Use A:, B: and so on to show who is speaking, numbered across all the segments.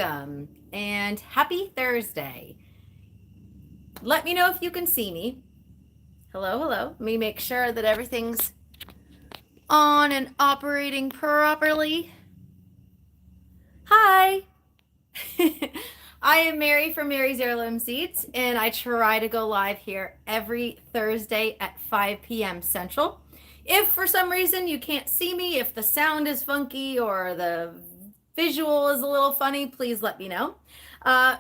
A: welcome and happy Thursday. Let me know if you can see me. Hello, hello. Let me make sure that everything's on and operating properly. Hi. I am Mary from Mary's Heirloom Seeds, and I try to go live here every Thursday at 5 p.m. Central. If for some reason you can't see me, if the sound is funky or the visual is a little funny, please let me know.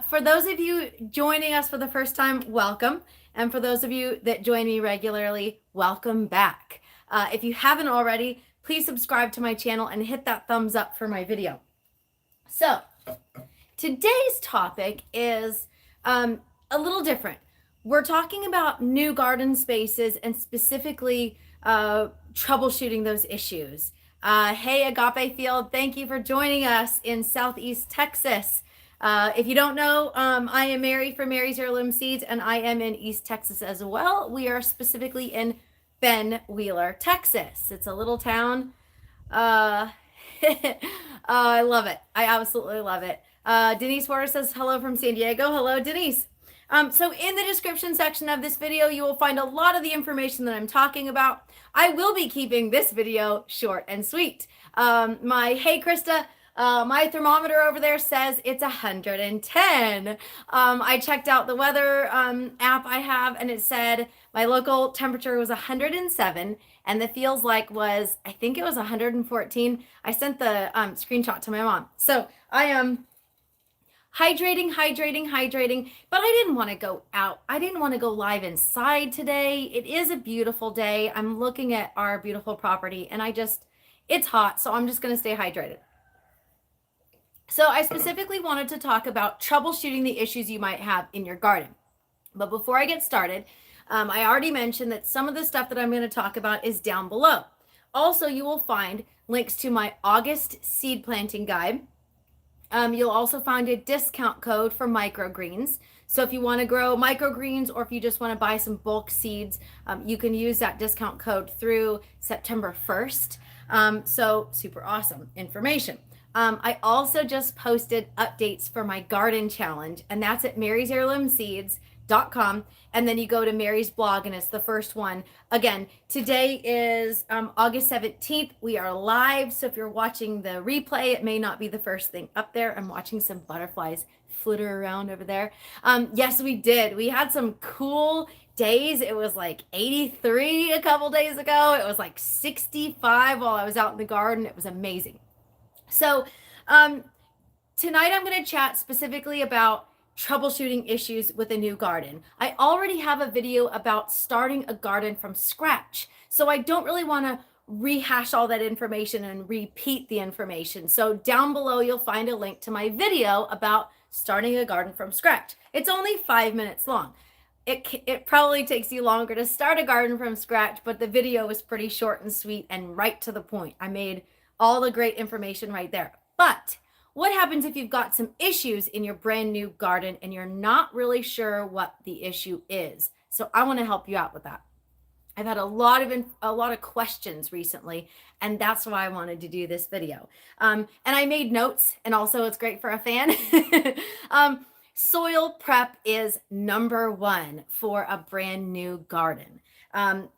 A: For those of you joining us for the first time, welcome. And for those of you that join me regularly, welcome back. If you haven't already, please subscribe to my channel and hit that thumbs up for my video. So, today's topic is a little different. We're talking about new garden spaces and specifically troubleshooting those issues. Hey, Agape Field, thank you for joining us in Southeast Texas. If you don't know, I am Mary from Mary's Heirloom Seeds, and I am in East Texas as well. We are specifically in Ben Wheeler, Texas. It's a little town. I love it. I absolutely love it. Denise Waters says hello from San Diego. Hello, Denise. So in the description section of this video, you will find a lot of the information that I'm talking about. I will be keeping this video short and sweet. Hey, Krista, my thermometer over there says it's 110. I checked out the weather app I have, and it said my local temperature was 107, and the feels like was, I think it was 114. I sent the screenshot to my mom. So I am hydrating, but I didn't want to go out. I didn't want to go live inside today. It is a beautiful day. I'm looking at our beautiful property, and it's hot, so I'm just going to stay hydrated. So I specifically wanted to talk about troubleshooting the issues you might have in your garden. But before I get started, I already mentioned that some of the stuff that I'm going to talk about is down below. Also, you will find links to my August seed planting guide. You'll also find a discount code for microgreens. So if you want to grow microgreens, or if you just want to buy some bulk seeds, you can use that discount code through September 1st. So super awesome information. I also just posted updates for my garden challenge, and that's at marysheirloomseeds.com. And then you go to Mary's blog, and it's the first one. Again, today is August 17th. We are live. So if you're watching the replay, it may not be the first thing up there. I'm watching some butterflies flitter around over there. Yes, we did. We had some cool days. It was like 83 a couple days ago. It was like 65 while I was out in the garden. It was amazing. So tonight I'm going to chat specifically about troubleshooting issues with a new garden. I already have a video about starting a garden from scratch, so I don't really want to rehash all that information and repeat the information. So down below you'll find a link to my video about starting a garden from scratch. It's only 5 minutes long. It probably takes you longer to start a garden from scratch, but the video is pretty short and sweet and right to the point. I made all the great information right there. But what happens if you've got some issues in your brand new garden and you're not really sure what the issue is? So I want to help you out with that. I've had a lot of questions recently, and that's why I wanted to do this video. And I made notes, and also it's great for a fan. Soil prep is number one for a brand new garden.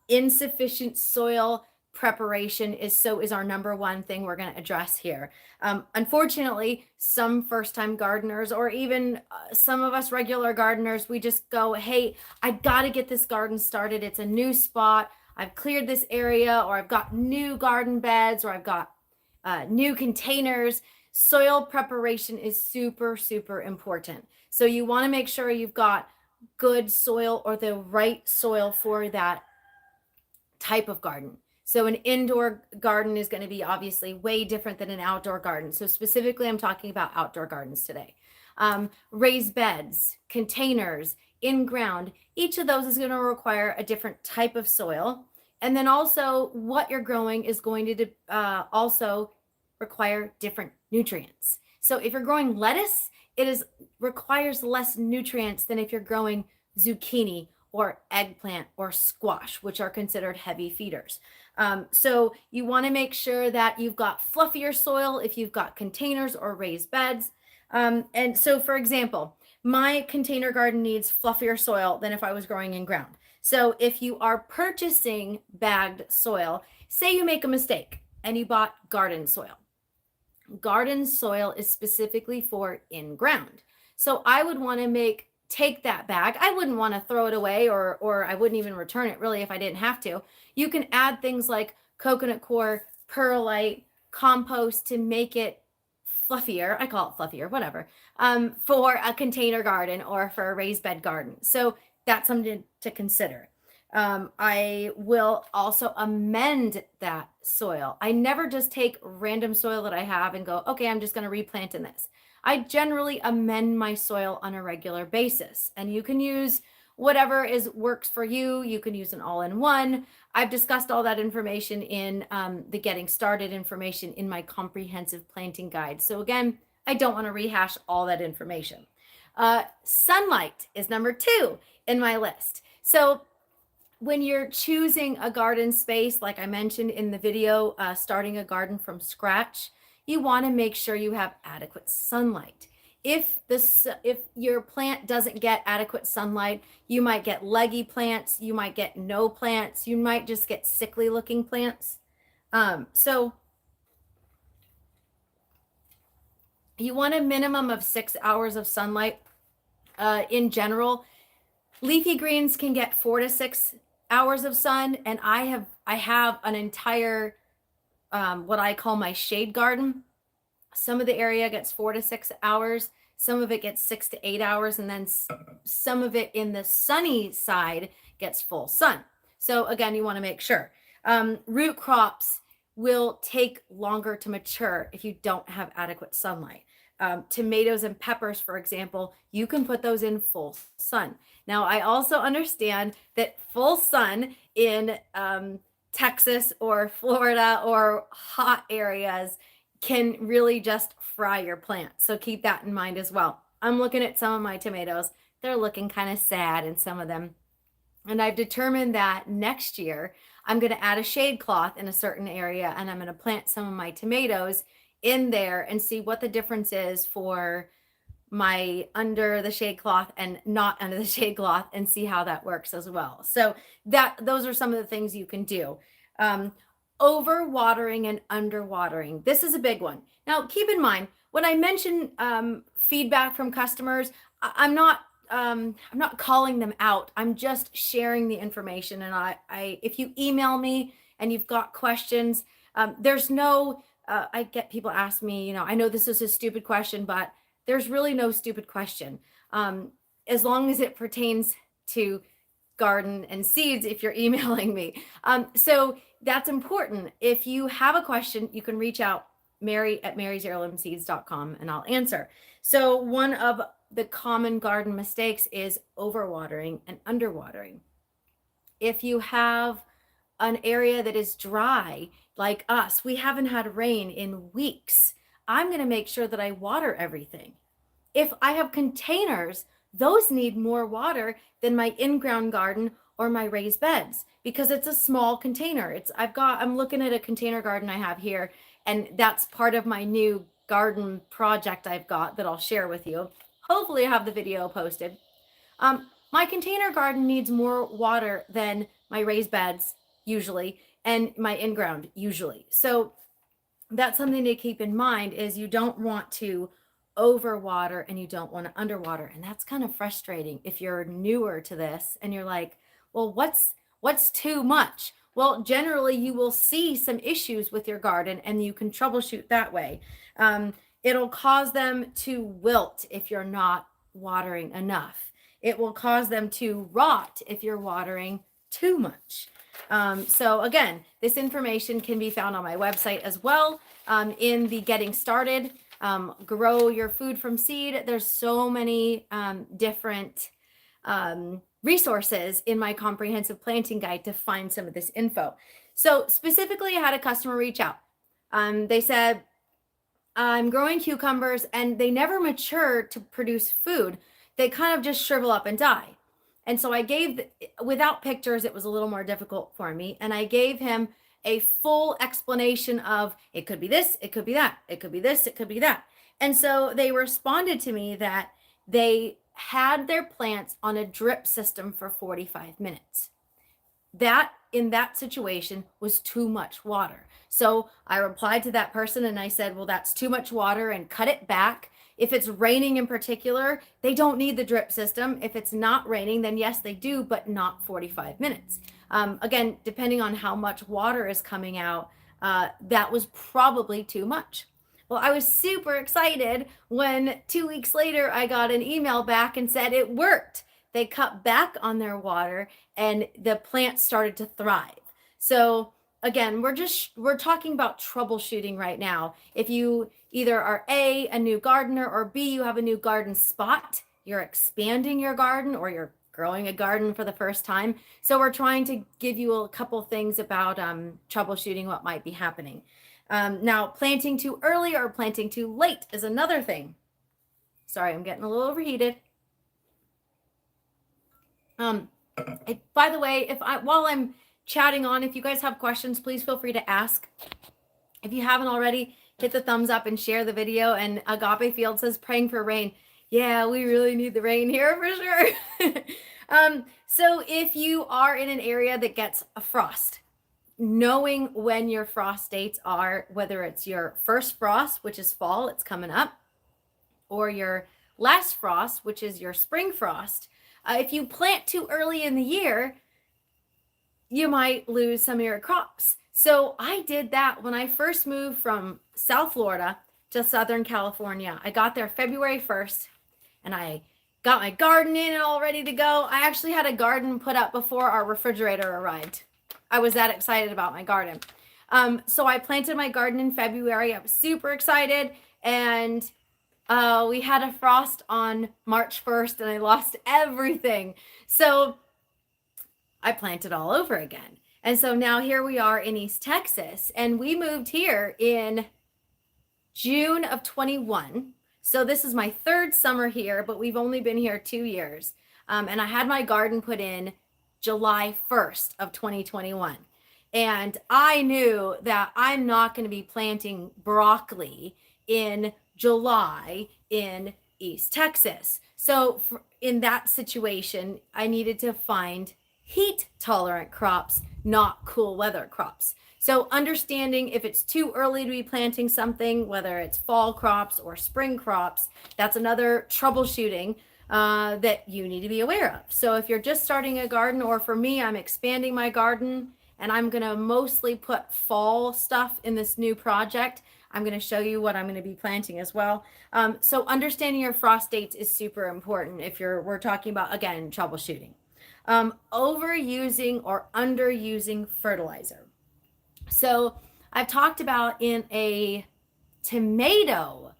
A: Insufficient soil preparation is our number one thing we're going to address here. Unfortunately, some first-time gardeners, or even some of us regular gardeners, we just go, hey, I got to get this garden started. It's a new spot. I've cleared this area, or I've got new garden beds, or I've got new containers. Soil preparation is super, super important. So you want to make sure you've got good soil, or the right soil for that type of garden. So an indoor garden is going to be obviously way different than an outdoor garden. So specifically, I'm talking about outdoor gardens today. Raised beds, containers, in-ground, each of those is going to require a different type of soil. And then also what you're growing is going to also require different nutrients. So if you're growing lettuce, requires less nutrients than if you're growing zucchini or eggplant or squash, which are considered heavy feeders. So you want to make sure that you've got fluffier soil if you've got containers or raised beds. And so, for example, my container garden needs fluffier soil than if I was growing in ground. So if you are purchasing bagged soil, say you make a mistake and you bought garden soil. Garden soil is specifically for in ground. So I would want to take that bag. I wouldn't want to throw it away, or I wouldn't even return it really if I didn't have to. You can add things like coconut coir, perlite, compost to make it fluffier. I call it fluffier, whatever, for a container garden or for a raised bed garden. So that's something to consider. I will also amend that soil. I never just take random soil that I have and go, okay, I'm just going to replant in this. I generally amend my soil on a regular basis, and you can use whatever works for you. You can use an all-in-one. I've discussed all that information in the getting started information in my comprehensive planting guide. So again, I don't want to rehash all that information. Sunlight is number 2 in my list. So when you're choosing a garden space, like I mentioned in the video, starting a garden from scratch, you want to make sure you have adequate sunlight. If your plant doesn't get adequate sunlight, you might get leggy plants, you might get no plants, you might just get sickly looking plants. So you want a minimum of 6 hours of sunlight. In general, leafy greens can get 4 to 6 hours of sun, and I have an entire what I call my shade garden. Some of the area gets 4 to 6 hours, some of it gets 6 to 8 hours, and then some of it in the sunny side gets full sun. So again, you want to make sure. Root crops will take longer to mature if you don't have adequate sunlight. Tomatoes and peppers, for example, you can put those in full sun. Now, I also understand that full sun in Texas or Florida or hot areas can really just fry your plant. So keep that in mind as well. I'm looking at some of my tomatoes. They're looking kind of sad in some of them. And I've determined that next year, I'm going to add a shade cloth in a certain area, and I'm going to plant some of my tomatoes in there and see what the difference is for my under the shade cloth and not under the shade cloth, and see how that works as well. So those are some of the things you can do. Over watering and under watering. This is a big one. Now, keep in mind, when I mention feedback from customers, I'm not calling them out. I'm just sharing the information. And if you email me and you've got questions, there's no, I get people ask me, I know this is a stupid question, but there's really no stupid question. As long as it pertains to garden and seeds, if you're emailing me. So that's important. If you have a question, you can reach out, Mary@marysheirloomseeds.com, and I'll answer. So one of the common garden mistakes is overwatering and underwatering. If you have an area that is dry, like us, we haven't had rain in weeks, I'm going to make sure that I water everything. If I have containers, those need more water than my in-ground garden or my raised beds, because it's a small container. I'm looking at a container garden I have here, and that's part of my new garden project I've got that I'll share with you. Hopefully I have the video posted. My container garden needs more water than my raised beds usually, and my in-ground usually. So that's something to keep in mind, is you don't want to overwater and you don't want to underwater. And that's kind of frustrating if you're newer to this and you're like, well, what's too much? Well, generally you will see some issues with your garden and you can troubleshoot that way. It'll cause them to wilt if you're not watering enough. It will cause them to rot if you're watering too much. So again, this information can be found on my website as well, in the Getting Started, Grow Your Food from Seed. There's so many different resources in my comprehensive planting guide to find some of this info. So specifically, I had a customer reach out. They said, I'm growing cucumbers and they never mature to produce food. They kind of just shrivel up and die. And so I without pictures, it was a little more difficult for me. And I gave him a full explanation of, it could be this, it could be that, it could be this, it could be that. And so they responded to me that they had their plants on a drip system for 45 minutes. That in that situation was too much water. So I replied to that person and I said, well, that's too much water and cut it back. If it's raining in particular, they don't need the drip system. If it's not raining, then yes, they do, but not 45 minutes. Again, depending on how much water is coming out, that was probably too much. Well, I was super excited when 2 weeks later I got an email back and said it worked. They cut back on their water and the plants started to thrive. So again, we're talking about troubleshooting right now. If you either are a new gardener, or B, you have a new garden spot, you're expanding your garden, or you're growing a garden for the first time. So we're trying to give you a couple things about troubleshooting what might be happening. Now, planting too early or planting too late is another thing. Sorry, I'm getting a little overheated. By the way, while I'm chatting on, if you guys have questions, please feel free to ask. If you haven't already, hit the thumbs up and share the video. And Agape Field says, praying for rain. Yeah, we really need the rain here for sure. So if you are in an area that gets a frost, knowing when your frost dates are, whether it's your first frost, which is fall, it's coming up, or your last frost, which is your spring frost, if you plant too early in the year, you might lose some of your crops. So I did that when I first moved from South Florida to Southern California. I got there February 1st and I got my garden in and all ready to go. I actually had a garden put up before our refrigerator arrived. I was that excited about my garden. So I planted my garden in February. I was super excited, and we had a frost on March 1st and I lost everything. So I planted all over again. And so now here we are in East Texas, and we moved here in June of 21. So this is my third summer here, but we've only been here 2 years. And I had my garden put in July 1st of 2021. And I knew that I'm not going to be planting broccoli in July in East Texas. So in that situation, I needed to find heat tolerant crops, not cool weather crops. So understanding if it's too early to be planting something, whether it's fall crops or spring crops, that's another troubleshooting that you need to be aware of. So if you're just starting a garden, or for me, I'm expanding my garden and I'm going to mostly put fall stuff in this new project. I'm going to show you what I'm going to be planting as well. So understanding your frost dates is super important if we're talking about, again, troubleshooting. Overusing or underusing fertilizer. So I've talked about in a tomato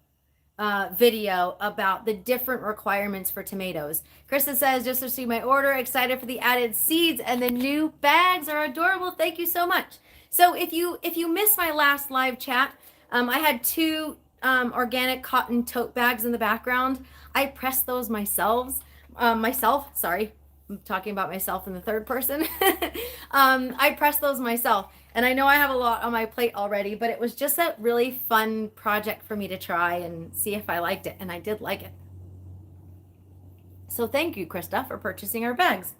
A: video about the different requirements for tomatoes. Krista says, just received my order, excited for the added seeds, and the new bags are adorable. Thank you so much. So if you missed my last live chat, I had 2 organic cotton tote bags in the background. I pressed those myself. Sorry, I'm talking about myself in the third person. I pressed those myself. And I know I have a lot on my plate already, but it was just a really fun project for me to try and see if I liked it. And I did like it. So thank you, Krista, for purchasing our bags.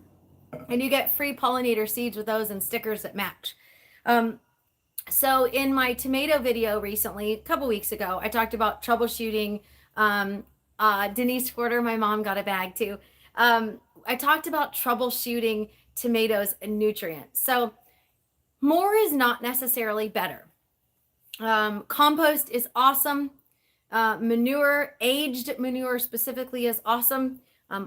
A: And you get free pollinator seeds with those and stickers that match. So in my tomato video recently, a couple weeks ago, I talked about troubleshooting. Denise Porter, my mom, got a bag too. I talked about troubleshooting tomatoes and nutrients. So more is not necessarily better. Compost is awesome. Manure, aged manure specifically, is awesome.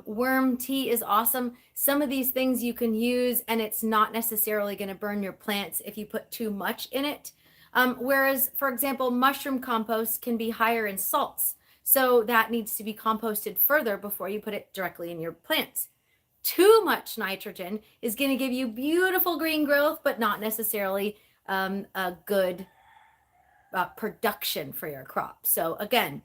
A: Worm tea is awesome. Some of these things you can use and it's not necessarily going to burn your plants if you put too much in it. Whereas, for example, mushroom compost can be higher in salts. So that needs to be composted further before you put it directly in your plants. Too much nitrogen is going to give you beautiful green growth, but not necessarily a good production for your crop. So again,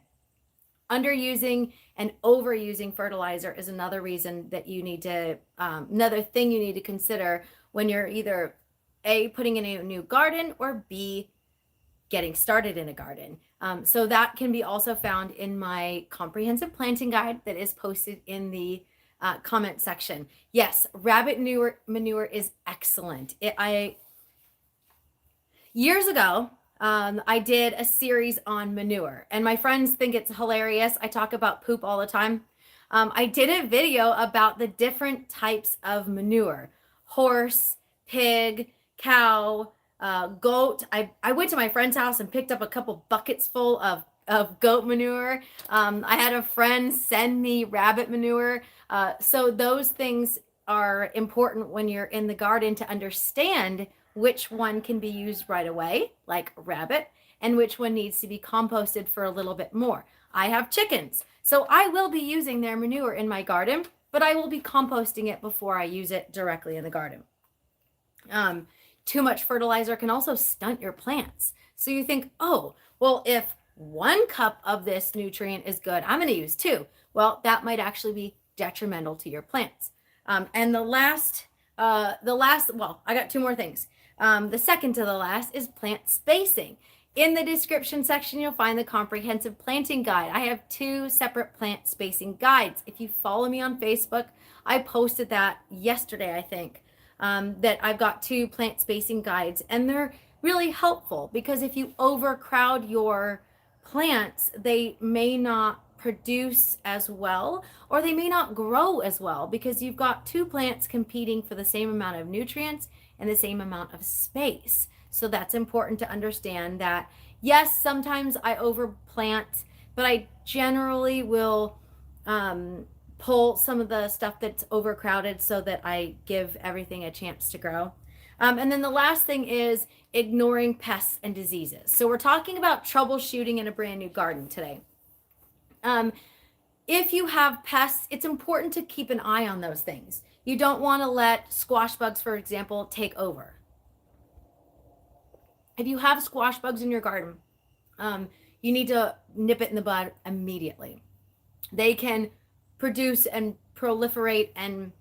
A: underusing and overusing fertilizer is another reason that you need to, another thing you need to consider when you're either A, putting in a new garden, or B, getting started in a garden. So that can be also found in my comprehensive planting guide that is posted in the comment section. Yes, rabbit manure is excellent. Years ago, I did a series on manure, and my friends think it's hilarious. I talk about poop all the time. I did a video about the different types of manure: horse, pig, cow, goat. I went to my friend's house and picked up a couple buckets full of goat manure. I had a friend send me rabbit manure. So those things are important when you're in the garden to understand which one can be used right away, like rabbit, and which one needs to be composted for a little bit more. I have chickens, so I will be using their manure in my garden, but I will be composting it before I use it directly in the garden. Too much fertilizer can also stunt your plants. So you think, oh, well, if 1 cup of this nutrient is good, I'm going to use 2. Well, that might actually be detrimental to your plants. And the last, well, I got 2 more things. The second to the last is plant spacing. In the description section, you'll find the comprehensive planting guide. I have 2 separate plant spacing guides. If you follow me on Facebook, I posted that yesterday, I think, that I've got 2 plant spacing guides, and they're really helpful because if you overcrowd your plants, they may not produce as well, or they may not grow as well because you've got 2 plants competing for the same amount of nutrients and the same amount of space. So that's important to understand that, yes, sometimes I overplant, but I generally will pull some of the stuff that's overcrowded so that I give everything a chance to grow. And then the last thing is ignoring pests and diseases. So we're talking about troubleshooting in a brand new garden today. If you have pests, it's important to keep an eye on those things. You don't want to let squash bugs, for example, take over. If you have squash bugs in your garden, you need to nip it in the bud immediately. They can produce and proliferate and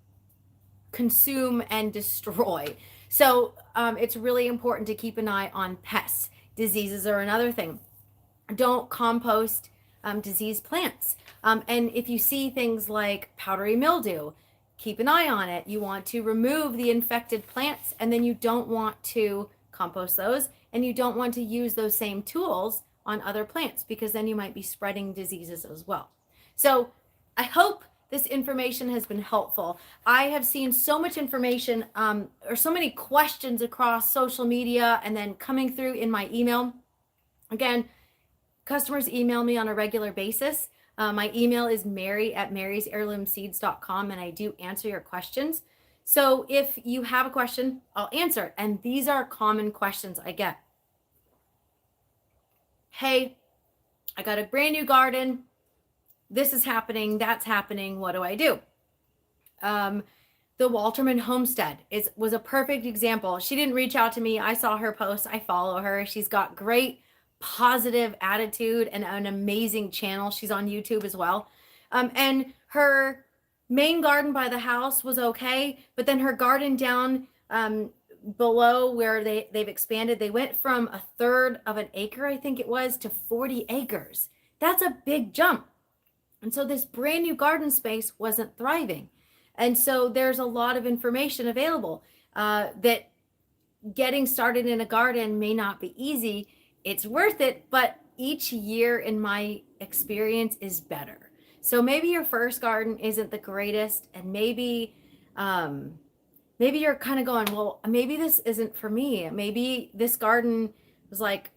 A: consume and destroy. So it's really important to keep an eye on pests. Diseases are another thing. Don't compost diseased plants. And if you see things like powdery mildew, keep an eye on it. You want to remove the infected plants, and then you don't want to compost those, and you don't want to use those same tools on other plants because then you might be spreading diseases as well. So I hope this information has been helpful. I have seen so much information or so many questions across social media and then coming through in my email. Again, customers email me on a regular basis. My email is mary@marysheirloomseeds.com, and I do answer your questions. So if you have a question, I'll answer. And these are common questions I get. Hey, I got a brand new garden. This is happening. That's happening. What do I do? The Walterman Homestead was a perfect example. She didn't reach out to me. I saw her post. I follow her. She's got great positive attitude and an amazing channel. She's on YouTube as well. And her main garden by the house was okay, but then her garden down below where they've expanded, they went from 1/3 of an acre, I think it was, to 40 acres. That's a big jump. And so this brand new garden space wasn't thriving. And so there's a lot of information available that getting started in a garden may not be easy. It's worth it, but each year in my experience is better. So maybe your first garden isn't the greatest, and maybe you're kind of going, well, maybe this isn't for me. Maybe this garden was like,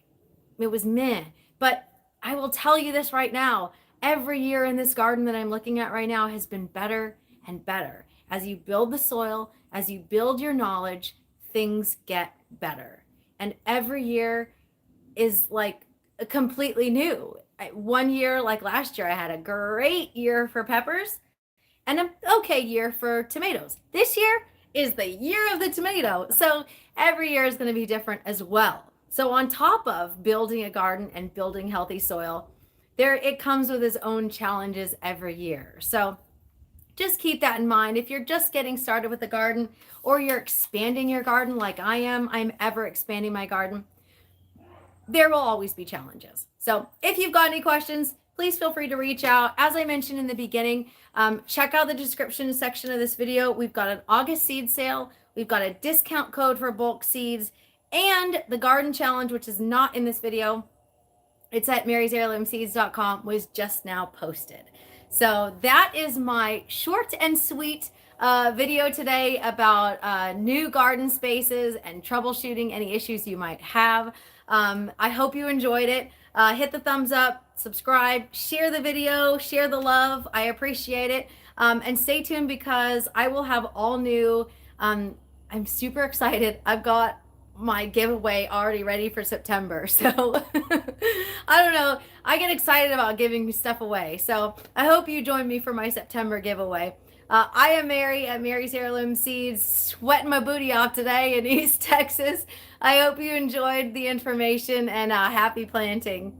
A: it was meh. But I will tell you this right now. Every year in this garden that I'm looking at right now has been better and better. As you build the soil, as you build your knowledge, things get better. And every year is like completely new. One year, like last year, I had a great year for peppers and an okay year for tomatoes. This year is the year of the tomato. So every year is going to be different as well. So on top of building a garden and building healthy soil, it comes with its own challenges every year. So just keep that in mind. If you're just getting started with a garden, or you're expanding your garden like I am, I'm ever expanding my garden. there will always be challenges. So if you've got any questions, please feel free to reach out. As I mentioned in the beginning, check out the description section of this video. We've got an August seed sale. We've got a discount code for bulk seeds and the garden challenge, which is not in this video. It's at marysheirloomseeds.com, was just now posted. So that is my short and sweet video today about new garden spaces and troubleshooting any issues you might have. I hope you enjoyed it. Hit the thumbs up, subscribe, share the video, share the love. I appreciate it. And stay tuned because I will have all new, I'm super excited. I've got my giveaway already ready for September. So I don't know. I get excited about giving stuff away. So I hope you join me for my September giveaway. I am Mary at Mary's Heirloom Seeds, sweating my booty off today in East Texas. I hope you enjoyed the information and happy planting.